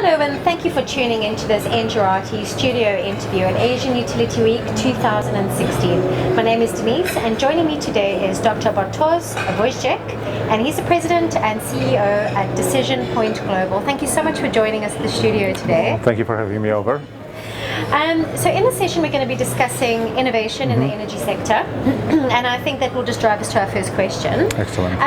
Hello and thank you for tuning into this Engerati studio interview at Asian Utility Week 2016. My name is Denise and joining me today is Dr. Bartosz Wojszczyk, and he's the President and CEO at Decision Point Global. Thank you so much for joining us at the studio today. Thank you for having me over. So in this session we're going to be discussing innovation in the energy sector, and I think that will just drive us to our first question. Excellent.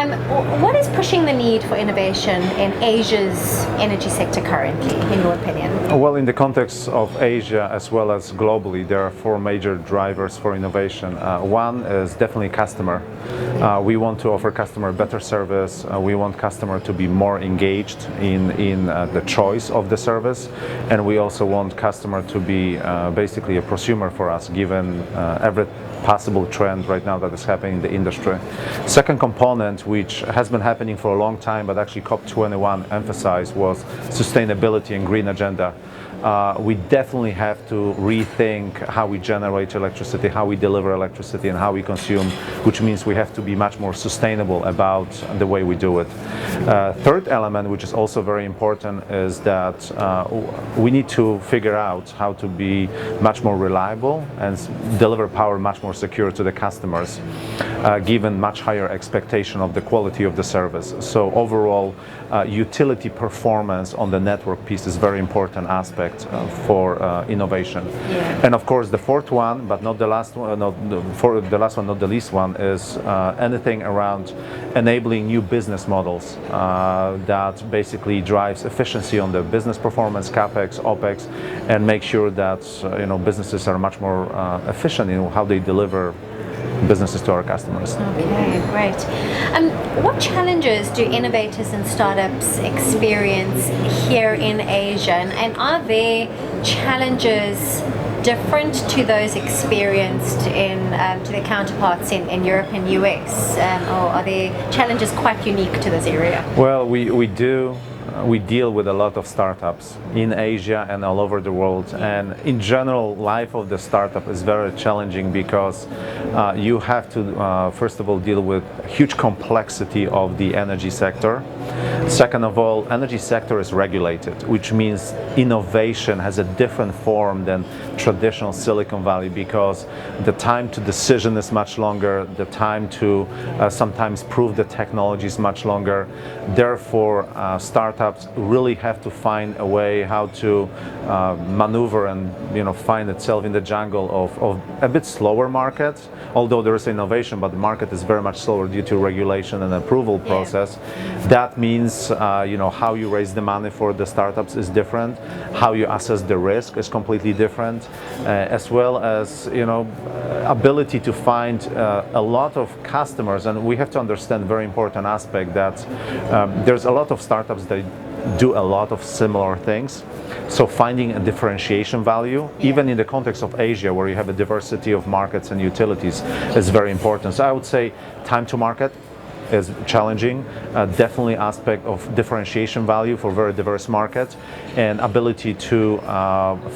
What is pushing the need for innovation in Asia's energy sector currently, in your opinion? Well, in the context of Asia as well as globally, there are four major drivers for innovation. One is definitely customer. We want to offer customer better service. We want customer to be more engaged in the choice of the service, and we also want customer to be basically a prosumer for us, given every possible trend right now that is happening in the industry. Second component, which has been happening for a long time, but actually COP21 emphasized, was sustainability and green agenda. We definitely have to rethink how we generate electricity, how we deliver electricity, and how we consume, which means we have to be much more sustainable about the way we do it. Third element, which is also very important, is that we need to figure out how to be much more reliable and deliver power much more secure to the customers, given much higher expectation of the quality of the service. So overall, utility performance on the network piece is a very important aspect for innovation. Yeah. And of course the fourth one, but not the last one, not the least one, is anything around enabling new business models that basically drives efficiency on the business performance, capex, opex, and make sure that businesses are much more efficient in how they deliver businesses to our customers. Okay, great. What challenges do innovators and startups experience here in Asia, and are there challenges different to those experienced to their counterparts in Europe and US, or are there challenges quite unique to this area? Well, we deal with a lot of startups in Asia and all over the world, and in general, life of the startup is very challenging because you have to first of all deal with huge complexity of the energy sector. Second of all, energy sector is regulated, which means innovation has a different form than traditional Silicon Valley, because the time to decision is much longer, the time to sometimes prove the technology is much longer. Therefore, startups really have to find a way how to maneuver and find itself in the jungle of a bit slower market, although there is innovation, but the market is very much slower due to regulation and approval process. Yeah. That means how you raise the money for the startups is different, how you assess the risk is completely different, as well as ability to find a lot of customers. And we have to understand very important aspect that there's a lot of startups that do a lot of similar things. So finding a differentiation value, even in the context of Asia, where you have a diversity of markets and utilities, is very important. So I would say time to market is challenging, definitely aspect of differentiation value for very diverse markets, and ability to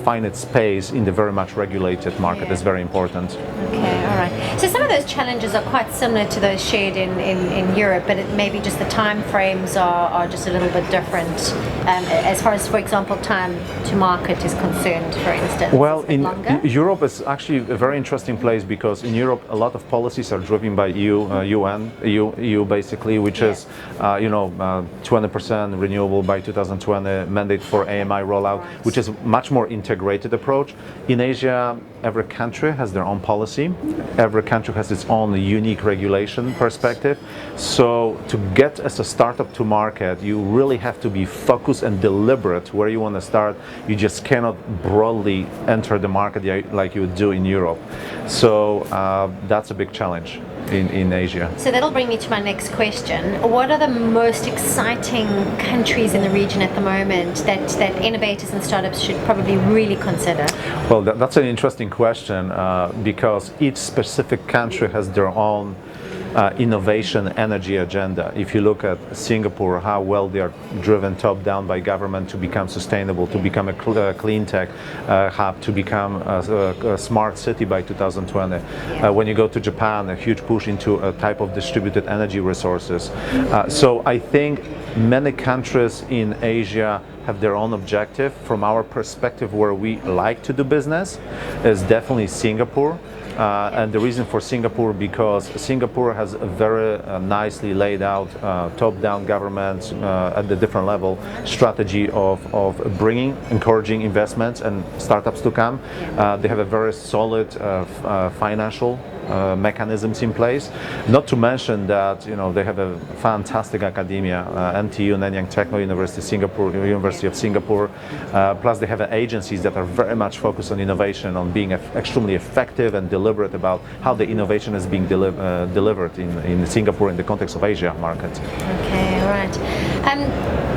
find its space in the very much regulated market is very important. Okay, all right. So some of those challenges are quite similar to those shared in Europe, but maybe just the time frames are just a little bit different as far as, for example, time to market is concerned, for instance. Well, in Europe is actually a very interesting place, because in Europe a lot of policies are driven by EU basically, which is 20% renewable by 2020, mandate for AMI rollout, which is much more integrated approach. In Asia, every country has their own policy. Every country has its own unique regulation perspective. So to get as a startup to market, you really have to be focused and deliberate where you want to start. You just cannot broadly enter the market like you would do in Europe. So that's a big challenge in Asia. So that'll bring me to my next question. What are the most exciting countries in the region at the moment that innovators and startups should probably really consider? Well, that's an interesting question because each specific country has their own innovation energy agenda. If you look at Singapore, how well they are driven top down by government to become sustainable, to become a CleanTech hub, to become a smart city by 2020. When you go to Japan, a huge push into a type of distributed energy resources. So I think many countries in Asia have their own objective. From our perspective, where we like to do business is definitely Singapore. And the reason for Singapore, because Singapore has a very nicely laid out top-down government at the different level strategy of encouraging investments and startups to come. They have a very solid financial mechanisms in place. Not to mention that they have a fantastic academia, NTU, Nanyang Techno University, Singapore, University of Singapore. Plus they have agencies that are very much focused on innovation, on being extremely effective and deliberate about how the innovation is being delivered in Singapore in the context of Asia market. Okay, all right.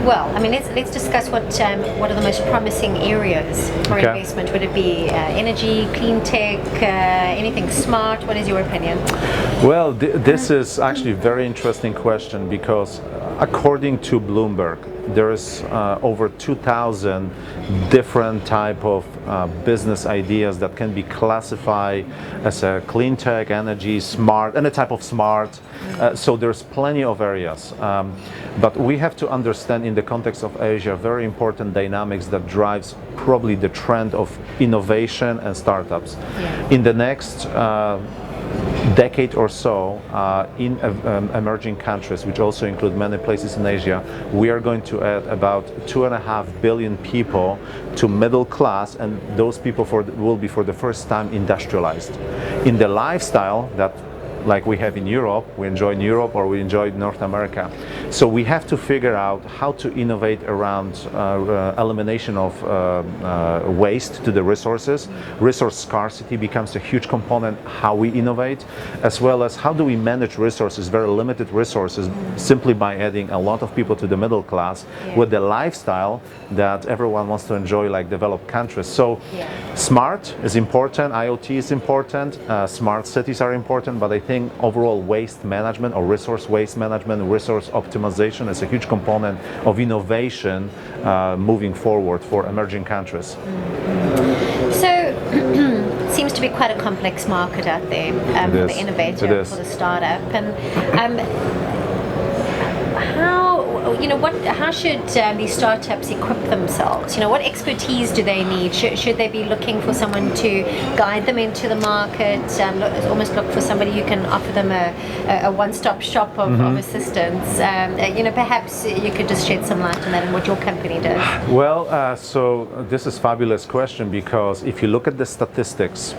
Well, I mean, let's discuss what are the most promising areas for investment. Would it be energy, clean tech, anything smart? What is your opinion? Well, this is actually a very interesting question, because according to Bloomberg, there is over 2,000 different type of business ideas that can be classified as a clean tech, energy, smart, any type of smart. So there's plenty of areas. But we have to understand in the context of Asia very important dynamics that drives probably the trend of innovation and startups. In the next decade or so, in emerging countries, which also include many places in Asia, we are going to add about 2.5 billion people to middle class, and those people will be for the first time industrialized. In the lifestyle that like we have in Europe, we enjoy in Europe or we enjoy in North America. So we have to figure out how to innovate around elimination of waste to the resources. Resource scarcity becomes a huge component how we innovate, as well as how do we manage resources, very limited resources, simply by adding a lot of people to the middle class with the lifestyle that everyone wants to enjoy, like developed countries. So smart is important, IoT is important, smart cities are important, but I think overall waste management or resource waste management, resource optimization is a huge component of innovation moving forward for emerging countries. So seems to be quite a complex market out there for the innovator, for the startup. And how should these startups equip themselves? What expertise do they need? Should they be looking for someone to guide them into the market? Almost look for somebody who can offer them a one-stop shop of assistance. Perhaps you could just shed some light on that and what your company does. Well, so this is a fabulous question, because if you look at the statistics,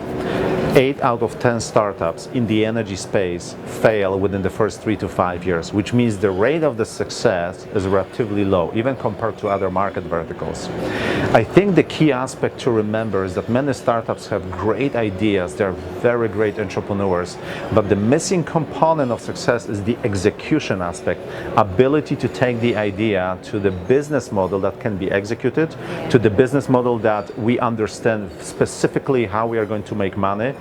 8 out of 10 startups in the energy space fail within the first 3 to 5 years, which means the rate of the success is relatively low, even compared to other market verticals. I think the key aspect to remember is that many startups have great ideas, they're very great entrepreneurs, but the missing component of success is the execution aspect, ability to take the idea to the business model that can be executed, to the business model that we understand specifically how we are going to make money.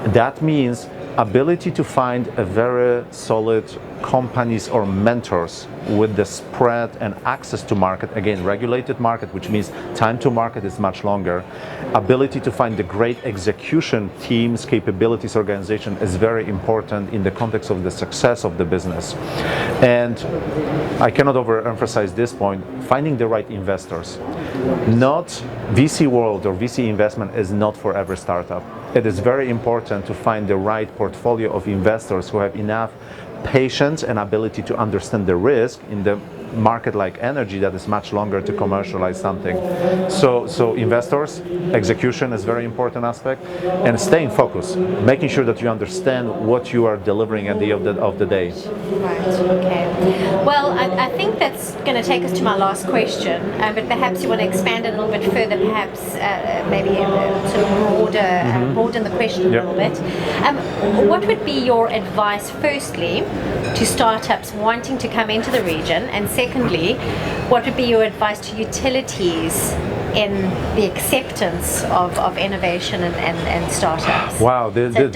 That means ability to find a very solid companies or mentors with the spread and access to market, again regulated market, which means time to market is much longer. Ability to find the great execution teams, capabilities, organization is very important in the context of the success of the business. And I cannot overemphasize this point, finding the right investors. Not VC world or VC investment is not for every startup. It is very important to find the right portfolio of investors who have enough patience and ability to understand the risk in the market like energy that is much longer to commercialize something. So investors, execution is very important aspect, and staying focused, making sure that you understand what you are delivering at the end of the day. Right, okay. Well, I think that's going to take us to my last question, but perhaps you want to expand it a little bit further, perhaps maybe sort of broaden the question a little bit. What would be your advice, firstly, to startups wanting to come into the region, and secondly, what would be your advice to utilities in the acceptance of innovation and startups? Wow, this is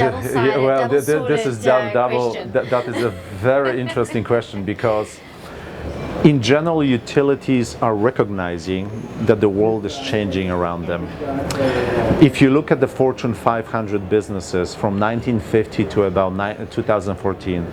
double. Question. That is a very interesting question, because In general, utilities are recognizing that the world is changing around them. If you look at the Fortune 500 businesses from 1950 to about 2014,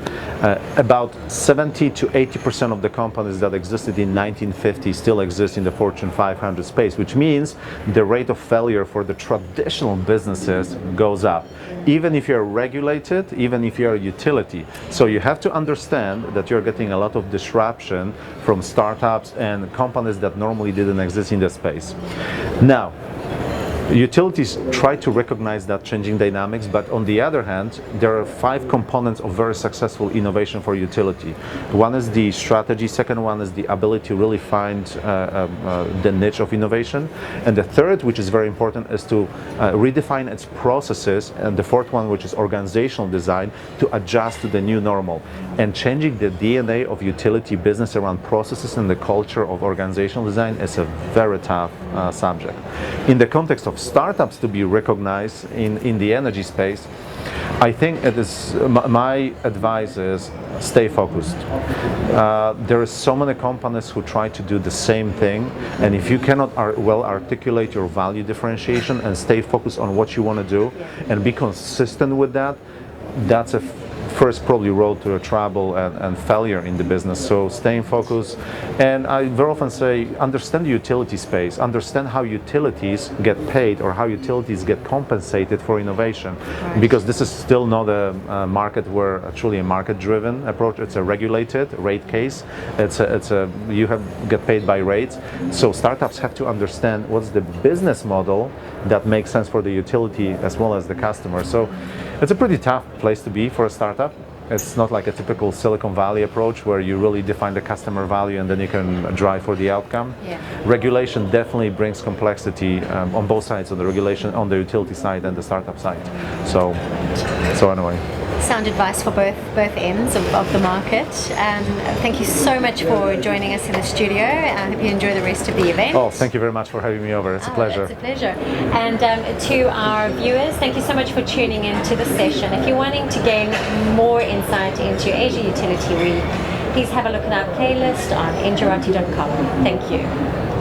about 70 to 80% of the companies that existed in 1950 still exist in the Fortune 500 space, which means the rate of failure for the traditional businesses goes up, even if you're regulated, even if you're a utility. So you have to understand that you're getting a lot of disruption from startups and companies that normally didn't exist in the space. Now, utilities try to recognize that changing dynamics, but on the other hand, there are 5 components of very successful innovation for utility. One is the strategy, second one is the ability to really find the niche of innovation, and the third, which is very important, is to redefine its processes, and the fourth one, which is organizational design, to adjust to the new normal. And changing the DNA of utility business around processes and the culture of organizational design is a very tough subject. In the context of startups to be recognized in the energy space, I think it is, my advice is stay focused. There are so many companies who try to do the same thing, and if you cannot well articulate your value differentiation and stay focused on what you want to do and be consistent with that, that's a first probably road to a trouble and failure in the business. So staying focused, and I very often say understand the utility space, understand how utilities get paid or how utilities get compensated for innovation. Right. Because this is still not a market where truly a market driven approach. It's a regulated rate case. You get paid by rates. So startups have to understand what's the business model that makes sense for the utility as well as the customer. So it's a pretty tough place to be for a startup. It's not like a typical Silicon Valley approach where you really define the customer value and then you can drive for the outcome. Yeah. Regulation definitely brings complexity on both sides, on the regulation, on the utility side and the startup side. So anyway. Sound advice for both ends of the market. Thank you so much for joining us in the studio. I hope you enjoy the rest of the event. Oh, thank you very much for having me over. It's a pleasure. It's a pleasure. And to our viewers, thank you so much for tuning in to the session. If you're wanting to gain more insight into Asia Utility Week, please have a look at our playlist on engerati.com. Thank you.